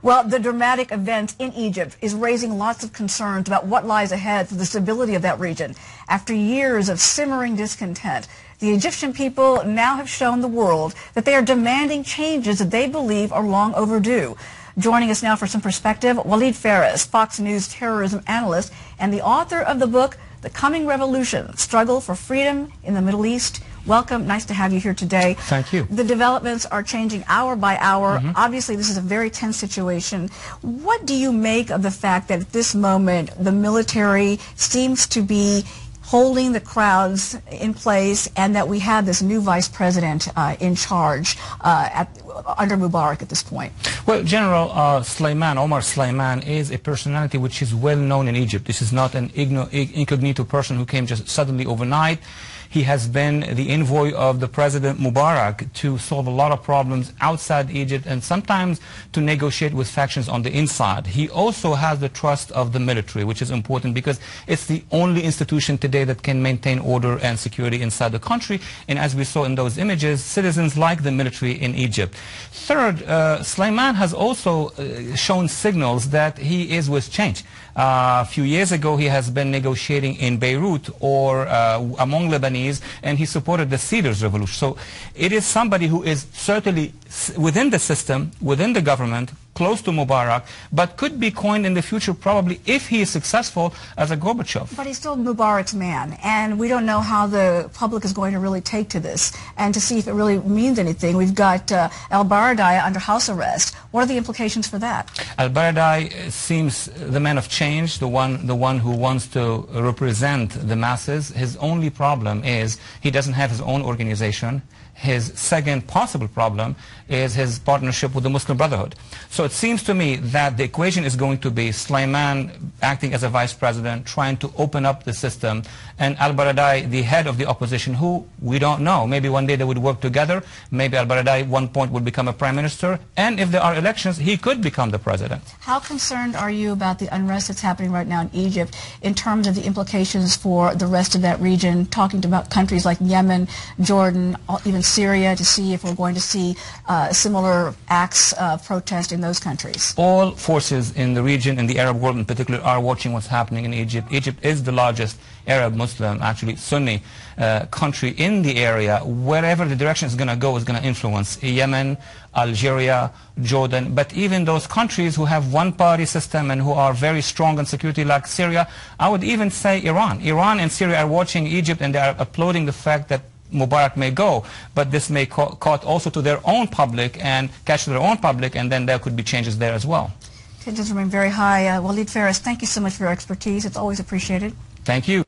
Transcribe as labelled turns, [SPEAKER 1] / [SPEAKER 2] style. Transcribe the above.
[SPEAKER 1] Well, the dramatic event in Egypt is raising lots of concerns about what lies ahead for the stability of that region. After years of simmering discontent, the Egyptian people now have shown the world that they are demanding changes that they believe are long overdue. Joining us now for some perspective, Walid Phares, Fox News terrorism analyst and the author of the book, The Coming Revolution, Struggle for Freedom in the Middle East. Welcome. Nice to have you here today.
[SPEAKER 2] Thank you.
[SPEAKER 1] The developments are changing hour by hour. Obviously, this is a very tense situation. What do you make of the fact that at this moment the military seems to be holding the crowds in place and that we have this new vice president in charge under Mubarak at this point?
[SPEAKER 2] Well, General Omar Suleiman is a personality which is well known in Egypt. This is not an incognito person who came just suddenly overnight. He has been the envoy of the President Mubarak to solve a lot of problems outside Egypt and sometimes to negotiate with factions on the inside. He also has the trust of the military, which is important because it's the only institution today that can maintain order and security inside the country. And as we saw in those images, citizens like the military in Egypt. Third, Suleiman has also shown signals that he is with change. A few years ago, he has been negotiating in Beirut or among Lebanese, and he supported the Cedars Revolution. So it is somebody who is certainly within the system, within the government, close to Mubarak, but could be coined in the future probably if he is successul as a Gorbachev.
[SPEAKER 1] But he's still Mubarak's man, and we don't know how the public is going to really take to this and to see if it really means anything. We've got al-Baradei under house arrest. What are the implications for that?
[SPEAKER 2] Al-Baradei seems the man of change, the one who wants to represent the masses. His only problem is he doesn't have his own organization. His second possible problem is his partnership with the Muslim Brotherhood. So it seems to me that the equation is going to be Suleiman acting as a vice president, trying to open up the system, and al-Baradei, the head of the opposition, who we don't know. Maybe one day they would work together. Maybe al-Baradei at one point would become a prime minister. And if there are elections, he could become the president.
[SPEAKER 1] How concerned are you about the unrest that's happening right now in Egypt in terms of the implications for the rest of that region, talking about countries like Yemen, Jordan, even Syria, to see if we're going to see similar acts of protest in those countries?
[SPEAKER 2] All forces in the region, in the Arab world in particular, are watching what's happening in Egypt. Egypt is the largest Arab Muslim, actually Sunni country in the area. Wherever the direction is going to go is going to influence Yemen, Algeria, Jordan, but even those countries who have one-party system and who are very strong in security like Syria, I would even say Iran. Iran and Syria are watching Egypt and they are applauding the fact that Mubarak may go, but this may caught also to their own public and catch their own public, and then there could be changes there as well.
[SPEAKER 1] Tensions remain very high. Walid Phares, thank you so much for your expertise. It's always appreciated.
[SPEAKER 2] Thank you.